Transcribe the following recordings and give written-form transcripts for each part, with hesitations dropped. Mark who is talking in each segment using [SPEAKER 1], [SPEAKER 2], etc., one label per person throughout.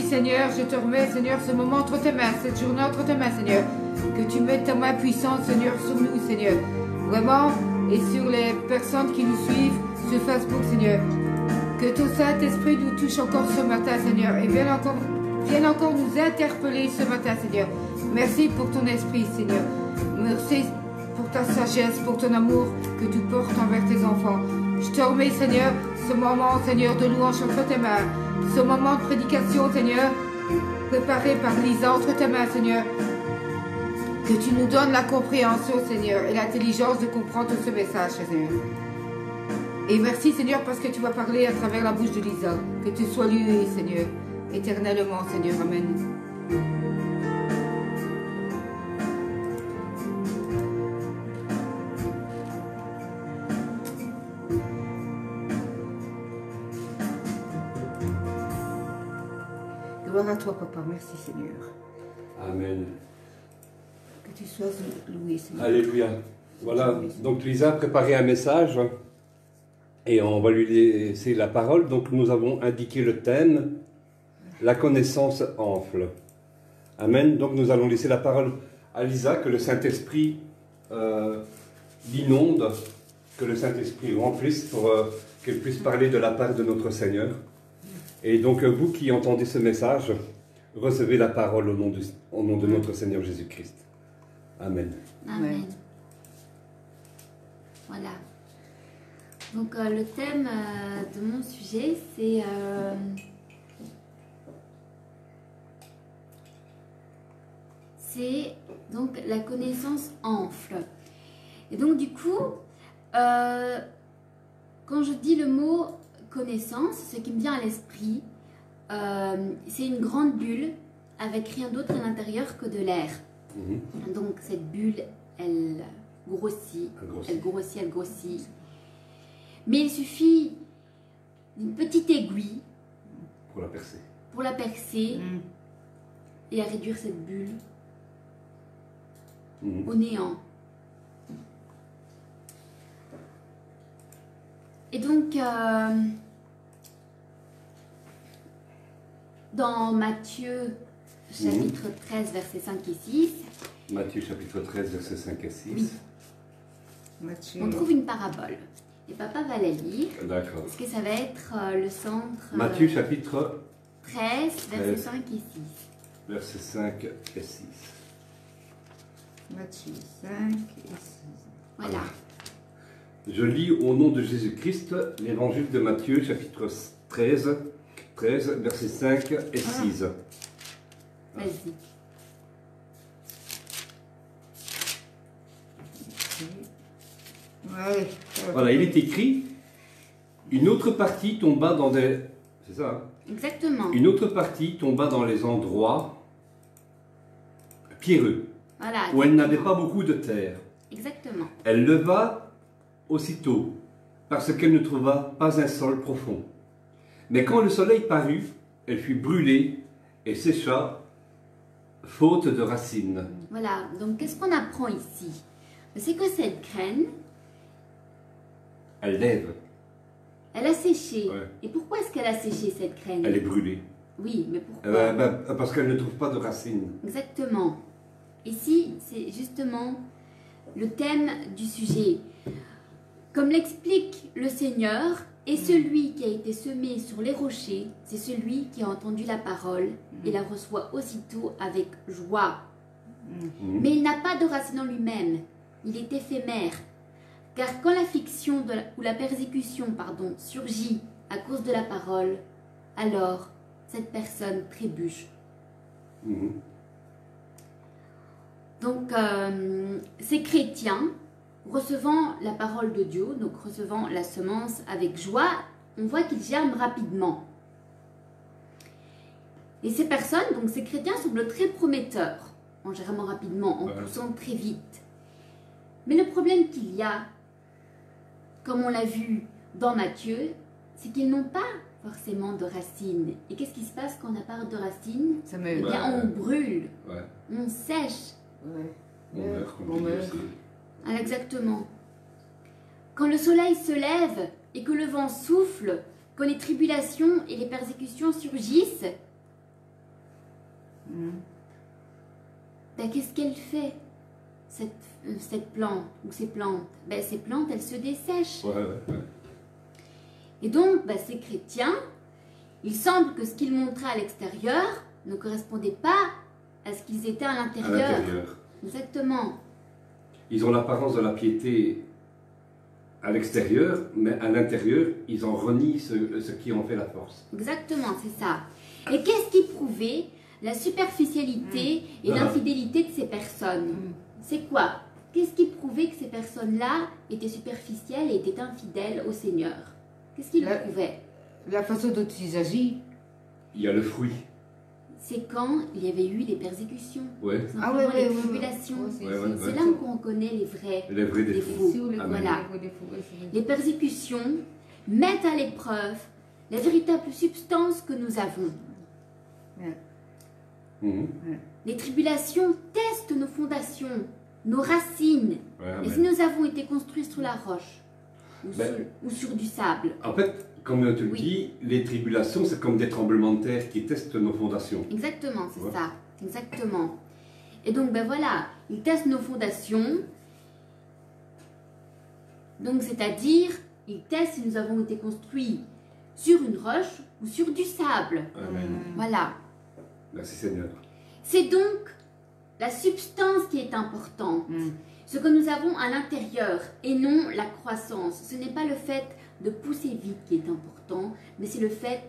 [SPEAKER 1] Seigneur, je te remets, Seigneur, ce moment entre tes mains, cette journée entre tes mains, Seigneur. Que tu mettes ta main puissante, Seigneur, sur nous, Seigneur. Vraiment, et sur les personnes qui nous suivent sur Facebook, Seigneur. Que ton Saint-Esprit nous touche encore ce matin, Seigneur, et vienne encore nous interpeller ce matin, Seigneur. Merci pour ton esprit, Seigneur. Merci pour ta sagesse, pour ton amour que tu portes envers tes enfants. Je te remets, Seigneur, ce moment, Seigneur, de louange entre tes mains. Ce moment de prédication, Seigneur, préparé par Lisa entre tes mains, Seigneur. Que tu nous donnes la compréhension, Seigneur, et l'intelligence de comprendre tout ce message, Seigneur. Et merci, Seigneur, parce que tu vas parler à travers la bouche de Lisa. Que tu sois loué, Seigneur, éternellement, Seigneur. Amen. Gloire à toi, Papa. Merci, Seigneur.
[SPEAKER 2] Amen.
[SPEAKER 1] Que tu sois loué, Seigneur.
[SPEAKER 2] Alléluia. Voilà, donc Lisa a préparé un message et on va lui laisser la parole. Donc nous avons indiqué le thème, la connaissance enfle. Amen. Donc nous allons laisser la parole à Lisa, que le Saint-Esprit l'inonde, que le Saint-Esprit remplisse pour qu'elle puisse parler de la part de notre Seigneur. Et donc vous qui entendez ce message, recevez la parole au nom de notre Seigneur Jésus-Christ. Amen.
[SPEAKER 3] Amen. Voilà. Donc le thème de mon sujet, c'est donc la connaissance enfle. Et donc du coup, quand je dis le mot connaissance, ce qui me vient à l'esprit, c'est une grande bulle avec rien d'autre à l'intérieur que de l'air. Donc cette bulle, elle grossit, elle grossit, elle grossit. Mais il suffit d'une petite aiguille pour la percer et à réduire cette bulle au néant. Et donc, dans Matthieu chapitre 13, versets 5 et 6.
[SPEAKER 2] Matthieu chapitre 13, versets 5 et 6.
[SPEAKER 3] Oui. On trouve une parabole. Et papa va la lire.
[SPEAKER 2] D'accord.
[SPEAKER 3] Parce que ça va être le centre.
[SPEAKER 2] Matthieu chapitre
[SPEAKER 3] 13, versets 5 et 6.
[SPEAKER 2] Versets 5 et 6.
[SPEAKER 1] Matthieu 5 et 6.
[SPEAKER 3] Voilà.
[SPEAKER 2] Je lis au nom de Jésus-Christ l'évangile de Matthieu chapitre 13, versets 5 et 6.
[SPEAKER 3] Vas-y.
[SPEAKER 1] Ouais.
[SPEAKER 2] Voilà, il est écrit, une autre partie tomba dans des... C'est ça, hein?
[SPEAKER 3] Exactement.
[SPEAKER 2] Une autre partie tomba dans les endroits pierreux,
[SPEAKER 3] Voilà.
[SPEAKER 2] où elle n'avait
[SPEAKER 3] exactement.
[SPEAKER 2] pas beaucoup de terre.
[SPEAKER 3] Exactement.
[SPEAKER 2] Elle leva aussitôt, parce qu'elle ne trouva pas un sol profond. Mais quand le soleil parut, elle fut brûlée et sécha, faute de racines.
[SPEAKER 3] Voilà. Donc, qu'est-ce qu'on apprend ici? C'est que cette graine,
[SPEAKER 2] Elle lève,
[SPEAKER 3] elle a séché.
[SPEAKER 2] Ouais.
[SPEAKER 3] Et pourquoi est-ce qu'elle a séché cette graine?
[SPEAKER 2] elle est brûlée.
[SPEAKER 3] Oui, mais pourquoi?
[SPEAKER 2] Parce qu'elle ne trouve pas de racines.
[SPEAKER 3] Exactement. Ici, c'est justement le thème du sujet. Comme l'explique le Seigneur, et celui qui a été semé sur les rochers, c'est celui qui a entendu la parole et la reçoit aussitôt avec joie.
[SPEAKER 2] Mhm.
[SPEAKER 3] Mais il n'a pas de racine en lui-même, il est éphémère. Car quand l'affliction ou la persécution surgit à cause de la parole, alors cette personne trébuche.
[SPEAKER 2] Mhm.
[SPEAKER 3] Donc, ces chrétiens, recevant la parole de Dieu, donc recevant la semence avec joie, on voit qu'ils germent rapidement. Et ces personnes, donc ces chrétiens, semblent très prometteurs en germant rapidement, en poussant très vite. Mais le problème qu'il y a, comme on l'a vu dans Matthieu, c'est qu'ils n'ont pas forcément de racines. Et qu'est-ce qui se passe quand on n'a pas de racines?
[SPEAKER 1] Ça me...
[SPEAKER 3] Eh bien, on brûle,
[SPEAKER 2] Ouais.
[SPEAKER 3] on sèche.
[SPEAKER 1] Ouais.
[SPEAKER 2] On meurt, comme
[SPEAKER 1] On
[SPEAKER 2] tu dis
[SPEAKER 1] meurt.
[SPEAKER 2] aussi.
[SPEAKER 3] Ah, exactement. Quand le soleil se lève et que le vent souffle, quand les tribulations et les persécutions surgissent, ben, qu'est-ce qu'elle fait, cette plante ou ces plantes? Ben, ces plantes, elles se dessèchent.
[SPEAKER 2] Ouais.
[SPEAKER 3] Et donc, ben, ces chrétiens, il semble que ce qu'ils montraient à l'extérieur ne correspondait pas à ce qu'ils étaient à
[SPEAKER 2] À
[SPEAKER 3] l'intérieur.
[SPEAKER 2] l'intérieur.
[SPEAKER 3] Exactement.
[SPEAKER 2] Ils ont l'apparence de la piété à l'extérieur, mais à l'intérieur, ils en renient ce qui en fait la force.
[SPEAKER 3] Exactement, c'est ça. Et qu'est-ce qui prouvait la superficialité et l'infidélité de ces personnes? C'est quoi? Qu'est-ce qui prouvait que ces personnes-là étaient superficielles et étaient infidèles au Seigneur? Qu'est-ce qui le prouvait?
[SPEAKER 1] La façon dont ils agissent.
[SPEAKER 2] Il y a le fruit.
[SPEAKER 3] C'est quand il y avait eu des persécutions,
[SPEAKER 2] Ouais.
[SPEAKER 3] simplement les tribulations.
[SPEAKER 2] Ouais.
[SPEAKER 3] C'est là qu'on connaît les vrais
[SPEAKER 2] Les vrais défauts.
[SPEAKER 3] défauts.
[SPEAKER 1] Sur le
[SPEAKER 2] Amen.
[SPEAKER 3] Voilà. Les persécutions mettent à l'épreuve la véritable substance que nous avons.
[SPEAKER 2] Mhm.
[SPEAKER 3] Les tribulations testent nos fondations, nos racines.
[SPEAKER 2] Ouais,
[SPEAKER 3] Et
[SPEAKER 2] amen.
[SPEAKER 3] si nous avons été construits sur la roche ou,
[SPEAKER 2] Ben-
[SPEAKER 3] sur du sable?
[SPEAKER 2] En fait, comme tu le
[SPEAKER 3] Oui.
[SPEAKER 2] dis, les tribulations, c'est comme des tremblements de terre qui testent nos fondations.
[SPEAKER 3] Exactement, c'est
[SPEAKER 2] Ouais.
[SPEAKER 3] ça. Exactement. Et donc, ben voilà, ils testent nos fondations. Donc, c'est-à-dire, ils testent si nous avons été construits sur une roche ou sur du sable.
[SPEAKER 2] Amen.
[SPEAKER 3] Voilà.
[SPEAKER 2] Merci Seigneur.
[SPEAKER 3] C'est donc la substance qui est importante. Ce que nous avons à l'intérieur et non la croissance. Ce n'est pas le fait de pousser vite qui est important, mais c'est le fait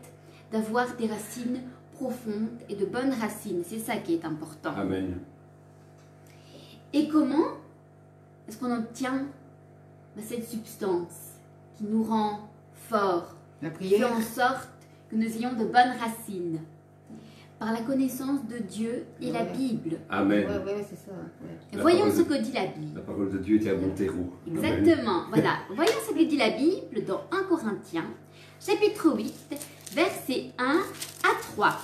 [SPEAKER 3] d'avoir des racines profondes et de bonnes racines. C'est ça qui est important.
[SPEAKER 2] Amen.
[SPEAKER 3] Et comment est-ce qu'on obtient cette substance qui nous rend forts,
[SPEAKER 1] La
[SPEAKER 3] qui fait
[SPEAKER 1] prière.
[SPEAKER 3] en sorte que nous ayons de bonnes racines? Par la connaissance de Dieu et la
[SPEAKER 1] Ouais.
[SPEAKER 3] Bible.
[SPEAKER 2] Amen.
[SPEAKER 1] Ouais, c'est ça. Ouais.
[SPEAKER 3] Et
[SPEAKER 2] La
[SPEAKER 3] voyons
[SPEAKER 2] parole
[SPEAKER 3] ce
[SPEAKER 2] de-
[SPEAKER 3] que dit la Bible.
[SPEAKER 2] La parole de Dieu est un bon terreau. Amen.
[SPEAKER 3] Exactement, voilà. Voyons ce que dit la Bible dans 1 Corinthiens, chapitre 8, versets 1 à 3.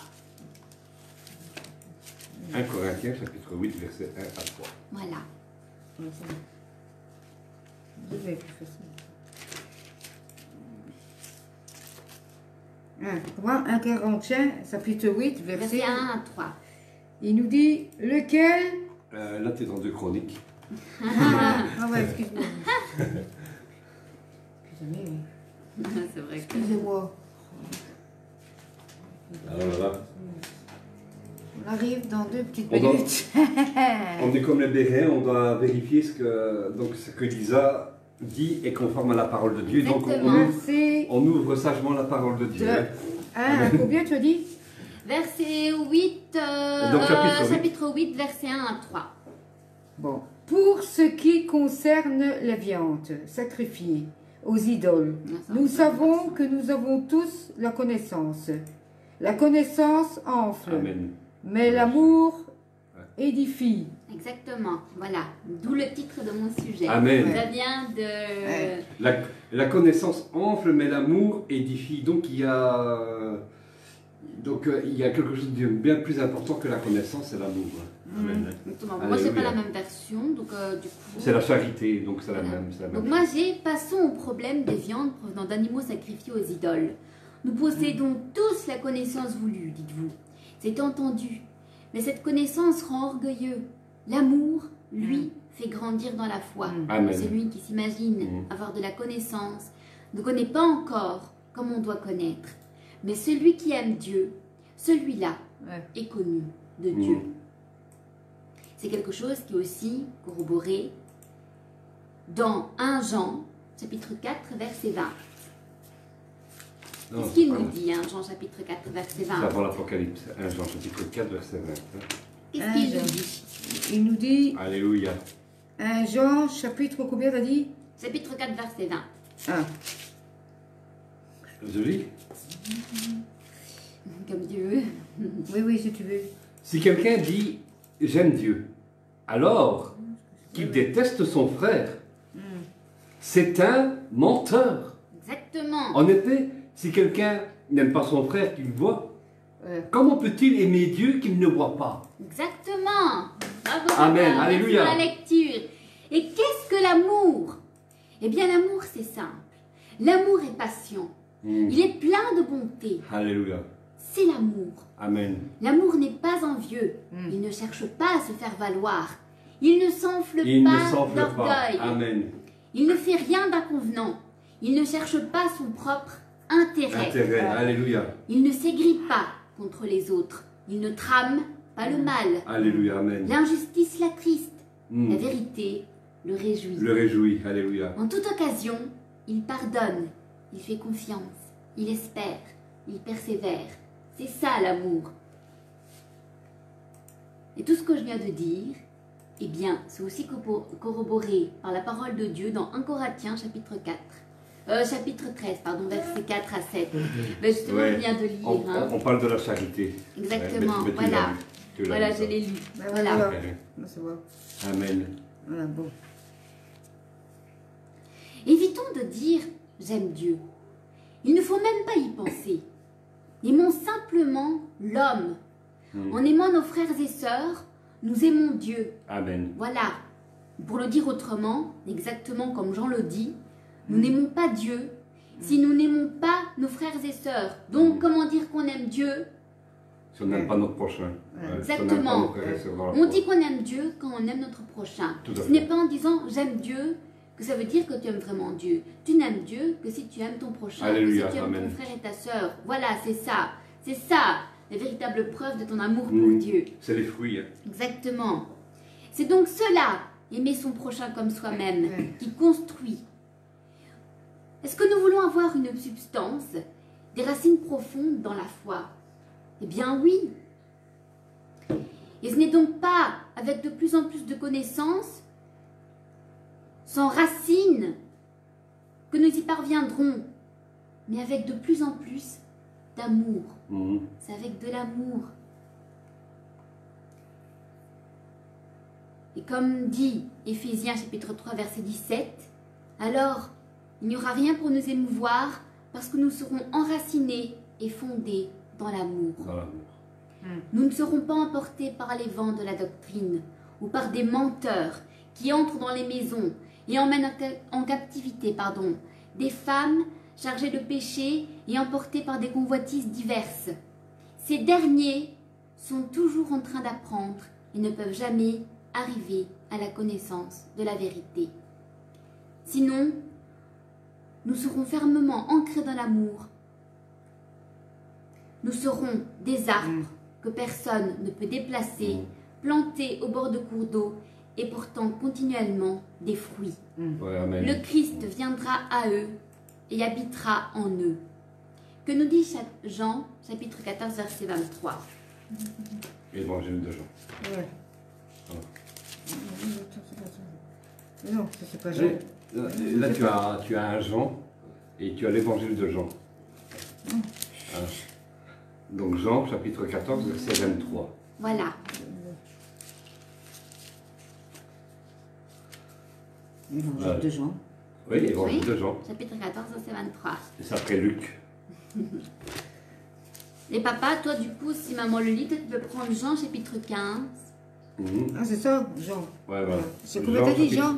[SPEAKER 2] 1 Corinthiens, chapitre 8, versets 1 à 3.
[SPEAKER 3] Voilà.
[SPEAKER 1] Ouais, c'est bon. Je vais plus facile. 1 Corinthiens, chapitre 8, verset
[SPEAKER 3] Versets 1 à 3.
[SPEAKER 1] Il nous dit lequel.
[SPEAKER 2] Là, tu es dans 2 Chroniques.
[SPEAKER 1] Ah ouais, excuse-moi. Excusez-moi.
[SPEAKER 3] C'est vrai que...
[SPEAKER 1] Excusez-moi.
[SPEAKER 2] Alors là,
[SPEAKER 1] On arrive dans 2 petites
[SPEAKER 2] On doit-
[SPEAKER 1] minutes.
[SPEAKER 2] on est comme les Béréens, on doit vérifier ce que Lisa dit est conforme à la parole de Dieu. Donc
[SPEAKER 3] Exactement.
[SPEAKER 1] Verset
[SPEAKER 2] on ouvre sagement la parole de Dieu. hein.
[SPEAKER 1] combien tu as dit?
[SPEAKER 3] Verset 8,
[SPEAKER 2] Donc, chapitre 8.
[SPEAKER 3] chapitre 8, verset 1 à 3.
[SPEAKER 1] Bon. Pour ce qui concerne la viande sacrifiée aux idoles, nous savons que nous avons tous la connaissance. La connaissance enfle,
[SPEAKER 2] Amen.
[SPEAKER 1] mais l'amour édifie.
[SPEAKER 3] Exactement, voilà. D'où le titre de mon sujet.
[SPEAKER 2] Amen.
[SPEAKER 3] Ça vient de...
[SPEAKER 2] La connaissance enfle, mais l'amour édifie. Donc il y a quelque chose de bien plus important que la connaissance, c'est l'amour. Amen.
[SPEAKER 3] Exactement. Moi, c'est pas la même version, donc du coup...
[SPEAKER 2] C'est la charité, donc c'est la
[SPEAKER 3] Voilà.
[SPEAKER 2] même. C'est la
[SPEAKER 3] Donc
[SPEAKER 2] même.
[SPEAKER 3] moi, passons au problème des viandes provenant d'animaux sacrifiés aux idoles. Nous possédons tous la connaissance voulue, dites-vous. C'est entendu. Mais cette connaissance rend orgueilleux. L'amour, lui, fait grandir dans la foi.
[SPEAKER 2] Amen.
[SPEAKER 3] Celui qui s'imagine avoir de la connaissance ne connaît pas encore comme on doit connaître. Mais celui qui aime Dieu, celui-là est connu de Dieu. C'est quelque chose qui est aussi corroboré dans 1 Jean, chapitre 4, verset 20. Qu'est-ce qu'il nous dit, 1 Jean, chapitre 4, verset 20?
[SPEAKER 2] C'est avant l'Apocalypse, 1 Jean, chapitre 4, verset 20.
[SPEAKER 3] Qu'est-ce qu'il nous dit?
[SPEAKER 1] Il nous dit,
[SPEAKER 2] Alléluia.
[SPEAKER 1] 1 Jean, chapitre combien t'as dit?
[SPEAKER 3] Chapitre 4, verset 20.
[SPEAKER 1] Ah,
[SPEAKER 2] Je lis.
[SPEAKER 3] Comme Dieu veut.
[SPEAKER 1] oui, si tu veux.
[SPEAKER 2] Si quelqu'un dit « j'aime Dieu », alors qu'il déteste son frère, c'est un menteur.
[SPEAKER 3] Exactement.
[SPEAKER 2] En effet, si quelqu'un n'aime pas son frère qu'il voit, comment peut-il aimer Dieu qu'il ne voit pas?
[SPEAKER 3] Exactement. Bravo,
[SPEAKER 2] Amen.
[SPEAKER 3] papa.
[SPEAKER 2] Alléluia.
[SPEAKER 3] Merci pour la lecture. Et qu'est-ce que l'amour? Eh bien, l'amour, c'est simple. L'amour est patient. Il est plein de bonté.
[SPEAKER 2] Alléluia.
[SPEAKER 3] C'est l'amour.
[SPEAKER 2] Amen.
[SPEAKER 3] L'amour n'est pas envieux. Il ne cherche pas à se faire valoir. Il ne s'enfle
[SPEAKER 2] Il ne
[SPEAKER 3] pas
[SPEAKER 2] s'enfle pas.
[SPEAKER 3] d'orgueil.
[SPEAKER 2] Amen.
[SPEAKER 3] Il ne fait rien d'inconvenant. Il ne cherche pas son propre intérêt.
[SPEAKER 2] Intérêt. Alléluia.
[SPEAKER 3] Il ne s'aigrit pas contre les autres. Il ne trame pas le mal.
[SPEAKER 2] Alléluia. Amen.
[SPEAKER 3] L'injustice l'attriste. La vérité le réjouit.
[SPEAKER 2] Le réjouit. Alléluia.
[SPEAKER 3] En toute occasion, il pardonne. Il fait confiance. Il espère. Il persévère. C'est ça l'amour. Et tout ce que je viens de dire, eh bien, c'est aussi corroboré par la parole de Dieu dans 1 Corinthiens chapitre 4. Chapitre 13, pardon, versets 4 à 7. Ben justement, je viens de lire.
[SPEAKER 2] On parle de la charité.
[SPEAKER 3] Exactement,
[SPEAKER 2] Mais tu
[SPEAKER 3] voilà.
[SPEAKER 2] l'as lu.
[SPEAKER 3] Voilà, je l'ai lu. Voilà.
[SPEAKER 1] Voilà.
[SPEAKER 2] Amen.
[SPEAKER 1] C'est bon.
[SPEAKER 2] Amen.
[SPEAKER 1] Voilà, bon.
[SPEAKER 3] Évitons de dire « j'aime Dieu ». Il ne faut même pas y penser. Aimons simplement l'homme. En aimant nos frères et sœurs, nous aimons Dieu.
[SPEAKER 2] Amen.
[SPEAKER 3] Voilà. Pour le dire autrement, exactement comme Jean le dit, nous n'aimons pas Dieu si nous n'aimons pas nos frères et sœurs. Donc, comment dire qu'on aime Dieu?
[SPEAKER 2] Si on n'aime pas notre prochain.
[SPEAKER 3] Exactement. On dit qu'on aime Dieu quand on aime notre prochain.
[SPEAKER 2] Tout à
[SPEAKER 3] Ce
[SPEAKER 2] fait.
[SPEAKER 3] n'est pas en disant j'aime Dieu que ça veut dire que tu aimes vraiment Dieu. Tu n'aimes Dieu que si tu aimes ton prochain,
[SPEAKER 2] Alléluia,
[SPEAKER 3] que si tu aimes
[SPEAKER 2] amen.
[SPEAKER 3] ton frère et ta sœur. Voilà, c'est ça. C'est ça, la véritable preuve de ton amour pour Dieu.
[SPEAKER 2] C'est les fruits.
[SPEAKER 3] Exactement. C'est donc cela, aimer son prochain comme soi-même, qui construit. Est-ce que nous voulons avoir une substance, des racines profondes dans la foi? Eh bien oui. Et ce n'est donc pas avec de plus en plus de connaissances, sans racines, que nous y parviendrons, mais avec de plus en plus d'amour. C'est avec de l'amour. Et comme dit Éphésiens chapitre 3 verset 17, alors il n'y aura rien pour nous émouvoir parce que nous serons enracinés et fondés dans l'amour.
[SPEAKER 2] Dans l'amour.
[SPEAKER 3] Nous ne serons pas emportés par les vents de la doctrine ou par des menteurs qui entrent dans les maisons et emmènent en captivité des femmes chargées de péché et emportées par des convoitises diverses. Ces derniers sont toujours en train d'apprendre et ne peuvent jamais arriver à la connaissance de la vérité. Sinon, nous serons fermement ancrés dans l'amour. Nous serons des arbres que personne ne peut déplacer, plantés au bord de cours d'eau et portant continuellement des fruits.
[SPEAKER 2] Ouais, amen.
[SPEAKER 3] Le Christ viendra à eux et habitera en eux. Que nous dit Jean, chapitre 14, verset 23.
[SPEAKER 2] Évangile de Jean.
[SPEAKER 1] Ouais.
[SPEAKER 2] Voilà.
[SPEAKER 1] Non, ça c'est pas Jean.
[SPEAKER 2] Là, tu as un Jean et tu as l'évangile de Jean. Hein. Donc Jean, chapitre 14, verset 23.
[SPEAKER 3] Voilà.
[SPEAKER 1] L'évangile de Jean.
[SPEAKER 2] Oui, l'évangile
[SPEAKER 3] Oui.
[SPEAKER 2] de Jean.
[SPEAKER 3] Chapitre 14, verset 23.
[SPEAKER 2] Et ça après Luc.
[SPEAKER 3] Et papa, toi du coup, si maman le lit, tu peux prendre Jean chapitre 15.
[SPEAKER 2] Mhm.
[SPEAKER 1] Ah, c'est ça, Jean.
[SPEAKER 2] Ouais, voilà.
[SPEAKER 1] C'est combien t'as dit, Jean?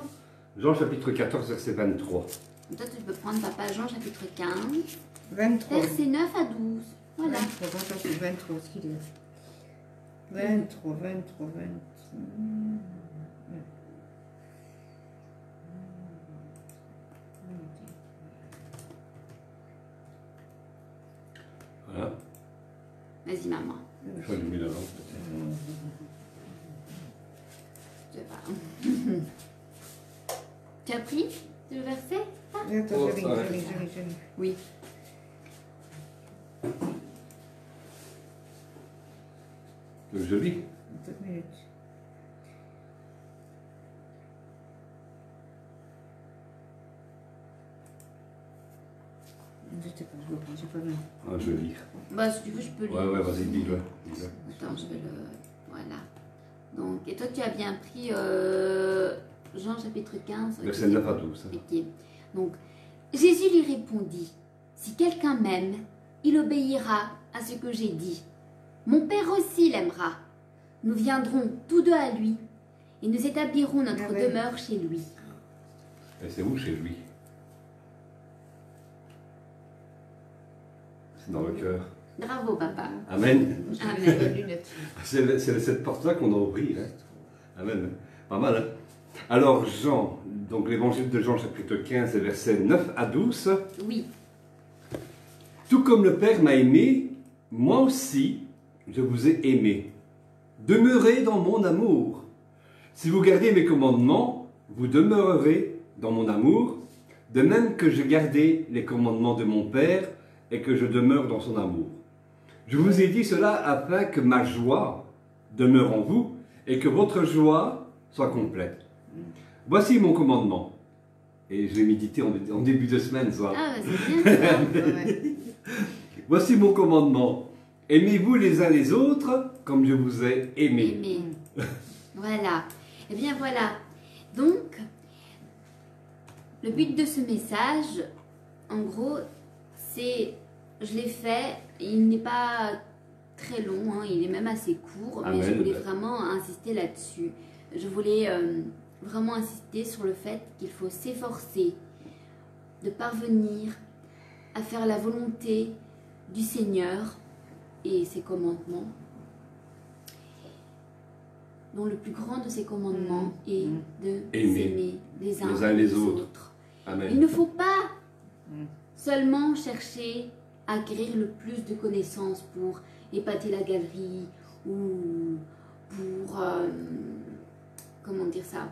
[SPEAKER 2] Jean, chapitre 14, verset 23.
[SPEAKER 3] Et toi, tu peux prendre papa Jean chapitre 15,
[SPEAKER 1] 23.
[SPEAKER 3] verset 9 à 12. Voilà.
[SPEAKER 1] 23, attends, c'est 23, ce qu'il est. 23, 23, 23.
[SPEAKER 2] Voilà.
[SPEAKER 3] Vas-y, maman.
[SPEAKER 2] Je crois que j'ai mis la lampe, peut-être.
[SPEAKER 3] Je sais pas. Tu as pris le verset?
[SPEAKER 1] Attends,
[SPEAKER 2] Oh,
[SPEAKER 1] j'arrive.
[SPEAKER 3] Oui.
[SPEAKER 2] Je lis.
[SPEAKER 1] 4 minutes. Je sais pas, je le prends, j'ai pas bien.
[SPEAKER 2] Ah, je vais lire.
[SPEAKER 3] Bah, si tu veux, je peux le.
[SPEAKER 2] Ouais, ouais, vas-y, dis-le.
[SPEAKER 3] Attends, je vais le. Voilà. Donc, et toi, tu as bien pris Jean chapitre 15.
[SPEAKER 2] Verset 9 à 12.
[SPEAKER 3] Ok. Donc, Jésus lui répondit, si quelqu'un m'aime, il obéira à ce que j'ai dit. Mon Père aussi l'aimera. Nous viendrons tous deux à lui et nous établirons notre
[SPEAKER 1] Amen.
[SPEAKER 3] demeure chez lui.
[SPEAKER 2] Et c'est où chez lui? C'est dans le cœur.
[SPEAKER 3] Bravo, papa.
[SPEAKER 2] Amen.
[SPEAKER 3] Amen.
[SPEAKER 2] C'est cette porte-là qu'on doit ouvrir. Hein. Amen. Pas mal, hein? Alors, Jean, donc l'évangile de Jean, chapitre 15, versets 9 à 12.
[SPEAKER 3] Oui.
[SPEAKER 2] Tout comme le Père m'a aimé, moi aussi, je vous ai aimé. Demeurez dans mon amour. Si vous gardez mes commandements, vous demeurerez dans mon amour, de même que je gardais les commandements de mon Père et que je demeure dans son amour. Je vous ai dit cela afin que ma joie demeure en vous et que votre joie soit complète. Voici mon commandement. Et je l'ai médité en début de semaine, ça.
[SPEAKER 3] Ah, bah, c'est bien ça.
[SPEAKER 1] Ouais.
[SPEAKER 2] Voici mon commandement. Aimez-vous les uns les autres comme je vous ai aimé.
[SPEAKER 3] Aimé. Voilà. Eh bien, voilà. Donc, le but de ce message, en gros, c'est, je l'ai fait, il n'est pas très long, hein, il est même assez court, mais je
[SPEAKER 2] Amen.
[SPEAKER 3] voulais vraiment insister là-dessus. Je voulais vraiment insister sur le fait qu'il faut s'efforcer de parvenir à faire la volonté du Seigneur et ses commandements, dont le plus grand de ses commandements est de s'aimer les uns
[SPEAKER 2] les
[SPEAKER 3] les
[SPEAKER 2] autres.
[SPEAKER 3] autres.
[SPEAKER 2] Amen.
[SPEAKER 3] Il ne faut pas seulement chercher à acquérir le plus de connaissances pour épater la galerie ou pour, comment dire ça,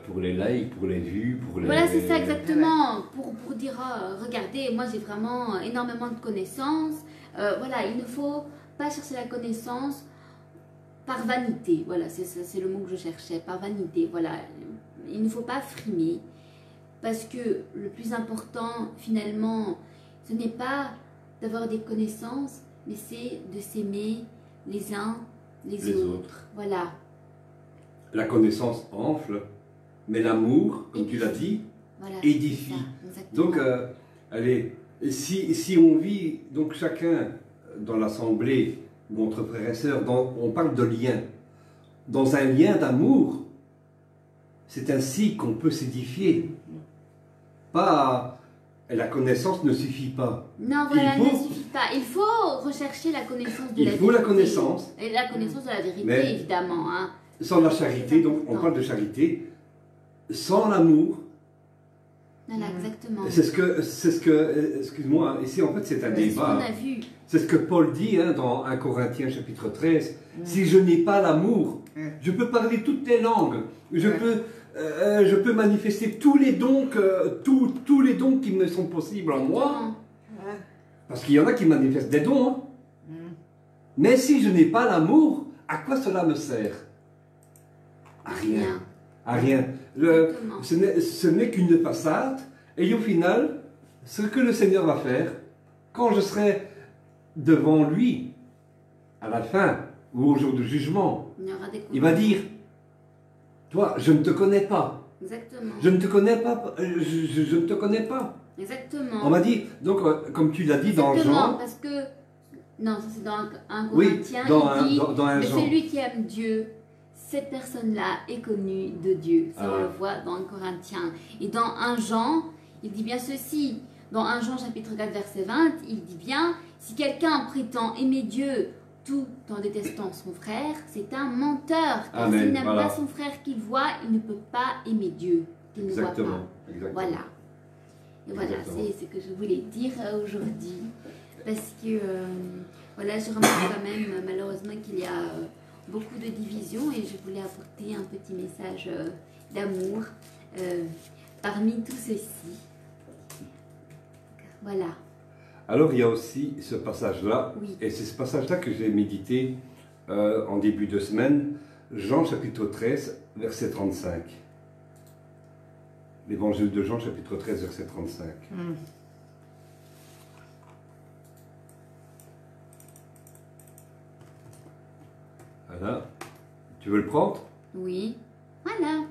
[SPEAKER 2] Pour les likes, pour les vues, pour les...
[SPEAKER 3] voilà, c'est ça exactement, pour dire, regardez, moi j'ai vraiment énormément de connaissances. Voilà, il ne faut pas chercher la connaissance par vanité. Voilà, c'est le mot que je cherchais, par vanité. Voilà, il ne faut pas frimer, parce que le plus important, finalement, ce n'est pas d'avoir des connaissances, mais c'est de s'aimer les uns les autres. Voilà.
[SPEAKER 2] La connaissance enfle, mais l'amour, comme tu l'as dit,
[SPEAKER 3] Voilà,
[SPEAKER 2] édifie.
[SPEAKER 3] c'est ça, exactement.
[SPEAKER 2] Donc, allez, si on vit, donc chacun dans l'assemblée, ou entre frères et sœurs, on parle de lien. Dans un lien d'amour, c'est ainsi qu'on peut s'édifier. Pas, la connaissance ne suffit pas.
[SPEAKER 3] Non, voilà,
[SPEAKER 2] Il faut-
[SPEAKER 3] ne suffit pas. Il faut rechercher la connaissance de
[SPEAKER 2] Il
[SPEAKER 3] la
[SPEAKER 2] faut la
[SPEAKER 3] vérité.
[SPEAKER 2] connaissance.
[SPEAKER 3] Et la connaissance de la vérité,
[SPEAKER 2] Mais-
[SPEAKER 3] évidemment. Hein.
[SPEAKER 2] Sans la charité, donc on parle de charité, sans l'amour,
[SPEAKER 3] Voilà, exactement.
[SPEAKER 2] c'est ce que, excuse-moi, ici en fait c'est un
[SPEAKER 3] C'est ce qu'on
[SPEAKER 2] débat.
[SPEAKER 3] a vu.
[SPEAKER 2] C'est ce que Paul dit hein, dans 1 Corinthiens chapitre 13. Si je n'ai pas l'amour, je peux parler toutes les langues, je peux manifester tous les dons, tous les dons qui me sont possibles en moi, parce qu'il y en a qui manifestent des dons. Hein. Mais si je n'ai pas l'amour, à quoi cela me sert? À rien. à rien.
[SPEAKER 3] Exactement.
[SPEAKER 2] Ce n'est qu'une façade. Et au final, ce que le Seigneur va faire, quand je serai devant lui, à la fin, ou au jour du jugement,
[SPEAKER 3] Il y aura des
[SPEAKER 2] il va dire, toi, je ne te connais pas.
[SPEAKER 3] Exactement.
[SPEAKER 2] Je ne te connais pas. Je ne te connais pas.
[SPEAKER 3] Exactement.
[SPEAKER 2] On m'a dit, donc, comme tu l'as dit dans
[SPEAKER 3] Exactement,
[SPEAKER 2] Jean,
[SPEAKER 3] parce que, non, ça c'est dans un
[SPEAKER 2] oui,
[SPEAKER 3] Corinthien,
[SPEAKER 2] dans
[SPEAKER 3] il dit,
[SPEAKER 2] dans un
[SPEAKER 3] mais
[SPEAKER 2] Jean.
[SPEAKER 3] celui qui aime Dieu, cette personne-là est connue de Dieu. Ça,
[SPEAKER 2] Ah
[SPEAKER 3] on
[SPEAKER 2] ouais.
[SPEAKER 3] le voit dans un Corinthien. Et dans un Jean, il dit bien ceci. Dans 1 Jean chapitre 4 verset 20, il dit bien, si quelqu'un prétend aimer Dieu tout en détestant son frère, c'est un menteur. Car
[SPEAKER 2] Amen,
[SPEAKER 3] s'il n'aime
[SPEAKER 2] voilà.
[SPEAKER 3] pas son frère qu'il voit, il ne peut pas aimer Dieu qu'il ne voit pas.
[SPEAKER 2] Exactement. Exactement.
[SPEAKER 3] Voilà. Et voilà,
[SPEAKER 2] Exactement.
[SPEAKER 3] c'est ce que je voulais dire aujourd'hui. Parce que, voilà, je remarque quand même, malheureusement, qu'il y a beaucoup de divisions et je voulais apporter un petit message d'amour parmi tout ceci. Voilà.
[SPEAKER 2] Alors il y a aussi ce passage-là,
[SPEAKER 3] Oui.
[SPEAKER 2] et c'est ce passage-là que j'ai médité en début de semaine, Jean chapitre 13, verset 35. L'évangile de Jean chapitre 13, verset 35. Voilà. Tu veux le prendre?
[SPEAKER 3] Oui. Voilà.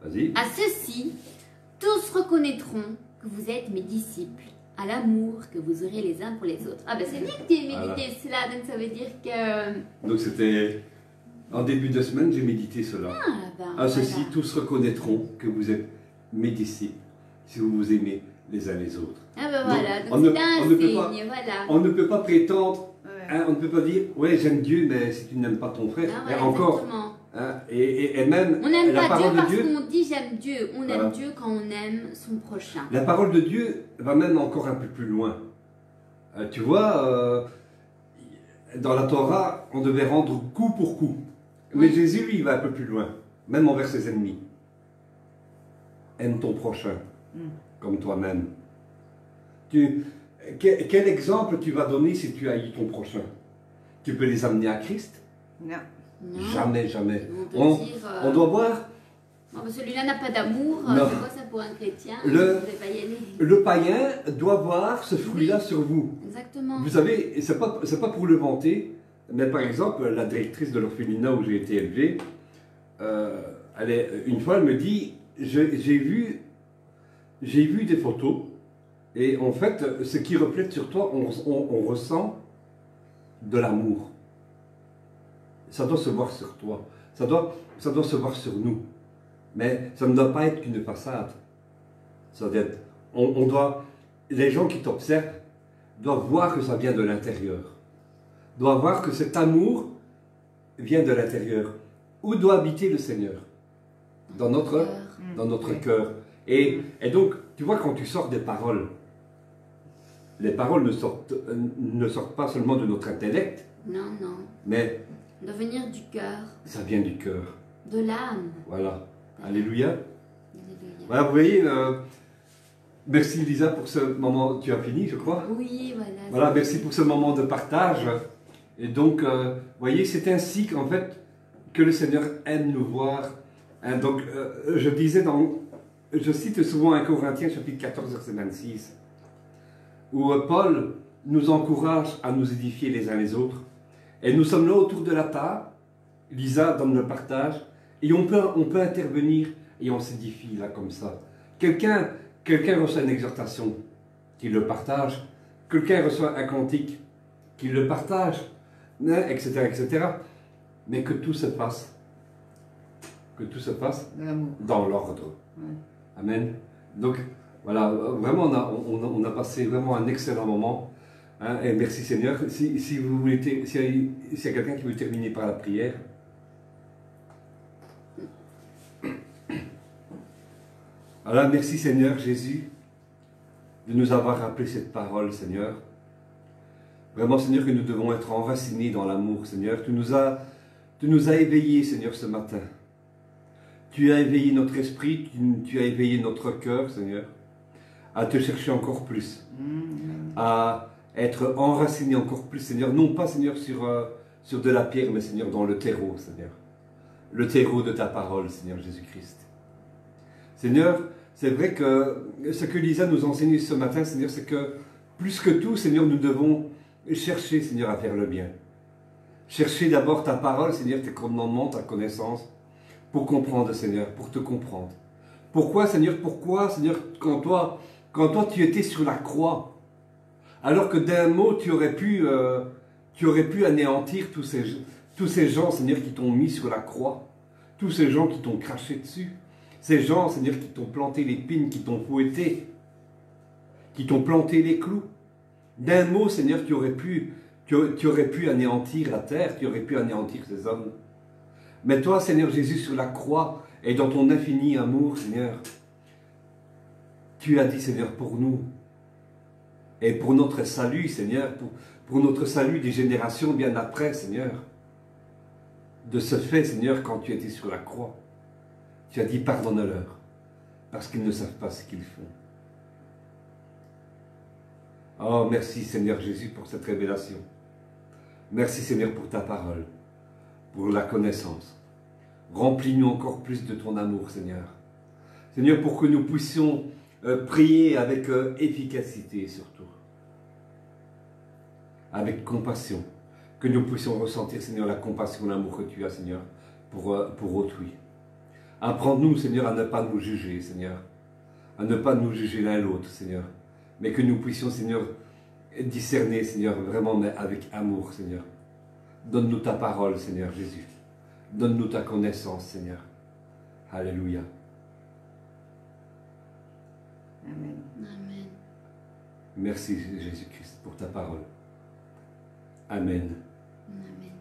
[SPEAKER 2] Vas-y.
[SPEAKER 3] À ceci, tous reconnaîtront que vous êtes mes disciples, à l'amour que vous aurez les uns pour les autres. Ah ben c'est bien que tu aies médité
[SPEAKER 2] Voilà.
[SPEAKER 3] cela, donc ça veut dire que...
[SPEAKER 2] Donc c'était en début de semaine, j'ai médité cela.
[SPEAKER 3] Ah ben,
[SPEAKER 2] À ceci,
[SPEAKER 3] voilà.
[SPEAKER 2] tous reconnaîtront que vous êtes mes disciples, si vous vous aimez les uns les autres.
[SPEAKER 3] Ah ben
[SPEAKER 2] Donc,
[SPEAKER 3] voilà,
[SPEAKER 2] on
[SPEAKER 3] donc
[SPEAKER 2] ne-
[SPEAKER 3] c'est un
[SPEAKER 2] on ne peut
[SPEAKER 3] signe,
[SPEAKER 2] pas-
[SPEAKER 3] voilà.
[SPEAKER 2] On ne peut pas prétendre,
[SPEAKER 1] Ouais.
[SPEAKER 2] hein, on ne peut pas dire, ouais, j'aime Dieu, mais si tu n'aimes pas ton frère,
[SPEAKER 3] Ah,
[SPEAKER 2] et
[SPEAKER 3] voilà,
[SPEAKER 2] encore,
[SPEAKER 3] exactement.
[SPEAKER 2] hein, et même
[SPEAKER 3] On n'aime
[SPEAKER 2] la
[SPEAKER 3] pas Dieu
[SPEAKER 2] parole de
[SPEAKER 3] parce
[SPEAKER 2] Dieu,
[SPEAKER 3] qu'on dit j'aime Dieu. On
[SPEAKER 2] Voilà.
[SPEAKER 3] aime Dieu quand on aime son prochain.
[SPEAKER 2] la parole de Dieu va même encore un peu plus loin. Tu vois, dans la Torah, on devait rendre coup pour coup. Mais
[SPEAKER 3] Oui.
[SPEAKER 2] Jésus, lui, il va un peu plus loin, même envers ses ennemis. Aime ton prochain, comme toi-même. Quel exemple tu vas donner si tu haïs ton prochain? Tu peux les amener à Christ?
[SPEAKER 1] Non.
[SPEAKER 3] Non.
[SPEAKER 2] Jamais, jamais.
[SPEAKER 3] Ils vont te
[SPEAKER 2] On,
[SPEAKER 3] dire,
[SPEAKER 2] on doit voir,
[SPEAKER 3] oh, ben celui-là n'a pas d'amour,
[SPEAKER 2] Non.
[SPEAKER 3] c'est quoi ça pour un chrétien?
[SPEAKER 2] Le-
[SPEAKER 3] Je ne vais pas y aller.
[SPEAKER 2] le païen doit voir ce fruit-là sur vous.
[SPEAKER 3] Exactement.
[SPEAKER 2] Vous savez, c'est pas pour le vanter, mais par exemple, la directrice de l'orphelinat où j'ai été élevé, une fois, elle me dit, j'ai vu des photos, et en fait, ce qui reflète sur toi, on ressent de l'amour. Ça doit se voir sur toi, ça doit se voir sur nous, mais ça ne doit pas être qu'une façade. Ça doit être, les gens qui t'observent doivent voir que ça vient de l'intérieur, doivent voir que cet amour vient de l'intérieur. Où doit habiter le Seigneur? Dans notre cœur. Et donc, tu vois, quand tu sors des paroles, les paroles ne sortent pas seulement de notre intellect,
[SPEAKER 3] Non, non.
[SPEAKER 2] mais
[SPEAKER 3] De venir du cœur,
[SPEAKER 2] ça vient du cœur.
[SPEAKER 3] de l'âme.
[SPEAKER 2] Voilà. Alléluia.
[SPEAKER 3] Alléluia.
[SPEAKER 2] Voilà, vous voyez, merci Lisa pour ce moment. Tu as fini, je crois.
[SPEAKER 3] Oui, voilà.
[SPEAKER 2] Voilà, merci pour ce moment de partage. Et donc, vous voyez, c'est ainsi qu'en fait, que le Seigneur aime nous voir. Hein, donc, je cite souvent 1 Corinthiens chapitre 14, verset 26, où Paul nous encourage à nous édifier les uns les autres. Et nous sommes là autour de la table, Lisa donne le partage, et on peut intervenir et on s'édifie là comme ça. Quelqu'un reçoit une exhortation, qu'il le partage. Quelqu'un reçoit un cantique, qu'il le partage, hein, etc., etc. Mais que tout se passe
[SPEAKER 1] De l'amour.
[SPEAKER 2] dans l'ordre.
[SPEAKER 1] Ouais.
[SPEAKER 2] Amen. Donc, voilà, vraiment, on a passé vraiment un excellent moment. Hein, et merci Seigneur. Si vous voulez, s'il y a quelqu'un qui veut terminer par la prière. Alors, merci Seigneur Jésus de nous avoir rappelé cette parole, Seigneur. Vraiment, Seigneur, que nous devons être enracinés dans l'amour, Seigneur. Tu nous as éveillés, Seigneur, ce matin. Tu as éveillé notre esprit, tu as éveillé notre cœur, Seigneur, à te chercher encore plus, à être enraciné encore plus, Seigneur. Non pas, Seigneur, sur de la pierre, mais, Seigneur, dans le terreau, Seigneur. Le terreau de ta parole, Seigneur Jésus-Christ. Seigneur, c'est vrai que ce que Lisa nous a enseigné ce matin, Seigneur, c'est que plus que tout, Seigneur, nous devons chercher, Seigneur, à faire le bien. Chercher d'abord ta parole, Seigneur, tes commandements, ta connaissance, pour comprendre, Seigneur, pour te comprendre. Pourquoi, Seigneur, quand toi tu étais sur la croix, alors que d'un mot, tu aurais pu anéantir tous ces gens, Seigneur, qui t'ont mis sur la croix, tous ces gens qui t'ont craché dessus, ces gens, Seigneur, qui t'ont planté l'épine, qui t'ont fouetté, qui t'ont planté les clous. D'un mot, Seigneur, tu aurais pu anéantir la terre, tu aurais pu anéantir ces hommes. Mais toi, Seigneur Jésus, sur la croix, et dans ton infini amour, Seigneur, tu as dit, Seigneur, pour nous, et pour notre salut, Seigneur, pour notre salut des générations bien après, Seigneur, de ce fait, Seigneur, quand tu étais sur la croix, tu as dit, pardonne-leur, parce qu'ils ne savent pas ce qu'ils font. Oh, merci, Seigneur Jésus, pour cette révélation. Merci, Seigneur, pour ta parole, pour la connaissance. Remplis-nous encore plus de ton amour, Seigneur. Seigneur, pour que nous puissions prier avec efficacité, surtout. Avec compassion. Que nous puissions ressentir, Seigneur, la compassion, l'amour que tu as, Seigneur, pour autrui. Apprends-nous, Seigneur, à ne pas nous juger, Seigneur. À ne pas nous juger l'un l'autre, Seigneur. Mais que nous puissions, Seigneur, discerner, Seigneur, vraiment, mais avec amour, Seigneur. Donne-nous ta parole, Seigneur Jésus. Donne-nous ta connaissance, Seigneur. Alléluia.
[SPEAKER 1] Amen.
[SPEAKER 3] Amen.
[SPEAKER 2] Merci, Jésus-Christ, pour ta parole. Amen.
[SPEAKER 3] Amen.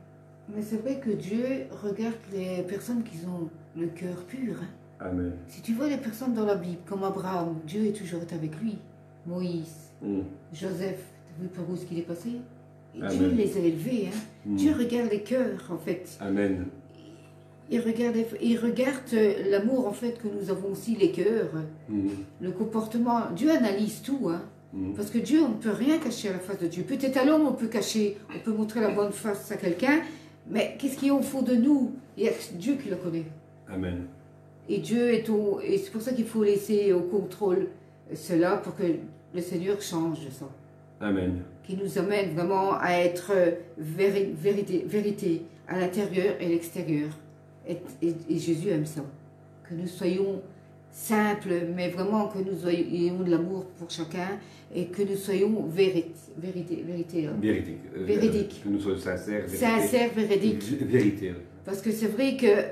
[SPEAKER 1] Mais c'est vrai que Dieu regarde les personnes qui ont le cœur pur. Hein.
[SPEAKER 2] Amen.
[SPEAKER 1] Si tu vois les personnes dans la Bible, comme Abraham, Dieu est toujours avec lui. Moïse, Joseph, tu as vu par où ce qu'il est passé? Et Dieu les a élevés. Hein. Dieu regarde les cœurs, en fait.
[SPEAKER 2] Amen.
[SPEAKER 1] Il regarde l'amour, en fait, que nous avons aussi, les cœurs, le comportement. Dieu analyse tout, hein. Parce que Dieu, on ne peut rien cacher à la face de Dieu. Peut-être à l'homme, on peut montrer la bonne face à quelqu'un, mais qu'est-ce qui est au fond de nous? Il y a Dieu qui le connaît.
[SPEAKER 2] Amen.
[SPEAKER 1] Et Dieu est et c'est pour ça qu'il faut laisser au contrôle cela, pour que le Seigneur change ça.
[SPEAKER 2] Amen.
[SPEAKER 1] Qui nous amène vraiment à être vérité à l'intérieur et à l'extérieur. Et Jésus aime ça. Que nous soyons simples, mais vraiment que nous ayons de l'amour pour chacun et que nous soyons véridiques.
[SPEAKER 2] Que nous soyons sincères.
[SPEAKER 1] Véridiques.
[SPEAKER 2] Vérité.
[SPEAKER 1] Parce que c'est vrai que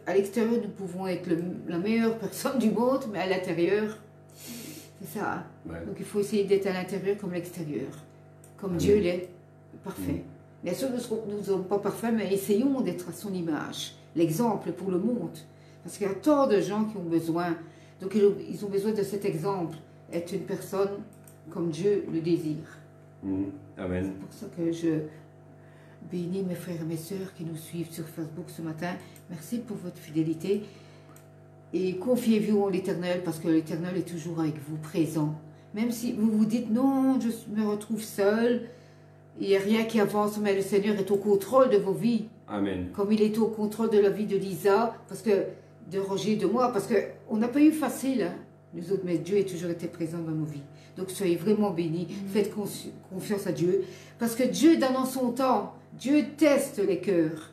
[SPEAKER 1] à l'extérieur nous pouvons être la meilleure personne du monde, mais à l'intérieur, c'est ça.
[SPEAKER 2] Ouais.
[SPEAKER 1] Donc il faut essayer d'être à l'intérieur comme l'extérieur, comme Dieu l'est, parfait. Bien sûr, nous ne sommes pas parfaits, mais essayons d'être à son image, l'exemple pour le monde. Parce qu'il y a tant de gens qui ont besoin, donc ils ont besoin de cet exemple, être une personne comme Dieu le désire.
[SPEAKER 2] Amen.
[SPEAKER 1] C'est pour ça que je bénis mes frères et mes sœurs qui nous suivent sur Facebook ce matin. Merci pour votre fidélité. Et confiez-vous en l'Éternel, parce que l'Éternel est toujours avec vous, présent. Même si vous vous dites, non, je me retrouve seul, il n'y a rien qui avance, mais le Seigneur est au contrôle de vos vies.
[SPEAKER 2] Amen.
[SPEAKER 1] Comme il est au contrôle de la vie de Lisa, de Roger, de moi, parce qu'on n'a pas eu facile, hein, nous autres, mais Dieu a toujours été présent dans nos vies. Donc soyez vraiment bénis, faites confiance à Dieu, parce que Dieu donne en son temps, Dieu teste les cœurs.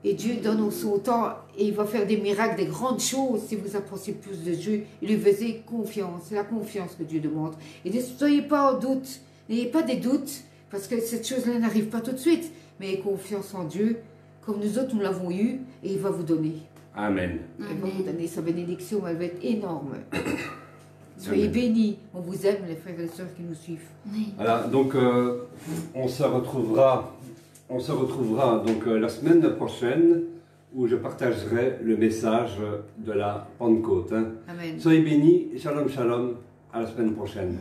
[SPEAKER 1] Et Dieu donne en son temps, et il va faire des miracles, des grandes choses, si vous approchez plus de Dieu, et lui faisiez confiance. C'est la confiance que Dieu demande. Et ne soyez pas en doute, n'ayez pas des doutes, parce que cette chose-là n'arrive pas tout de suite, mais ayez confiance en Dieu, comme nous autres nous l'avons eu, et il va vous donner.
[SPEAKER 2] Amen.
[SPEAKER 1] Il va vous donner sa bénédiction, elle va être énorme. Soyez bénis, on vous aime, les frères et les sœurs qui nous suivent.
[SPEAKER 3] Oui.
[SPEAKER 2] Voilà, donc on se retrouvera donc la semaine prochaine où je partagerai le message de la Pentecôte. Hein.
[SPEAKER 1] Amen.
[SPEAKER 2] Soyez bénis, shalom shalom, à la semaine prochaine.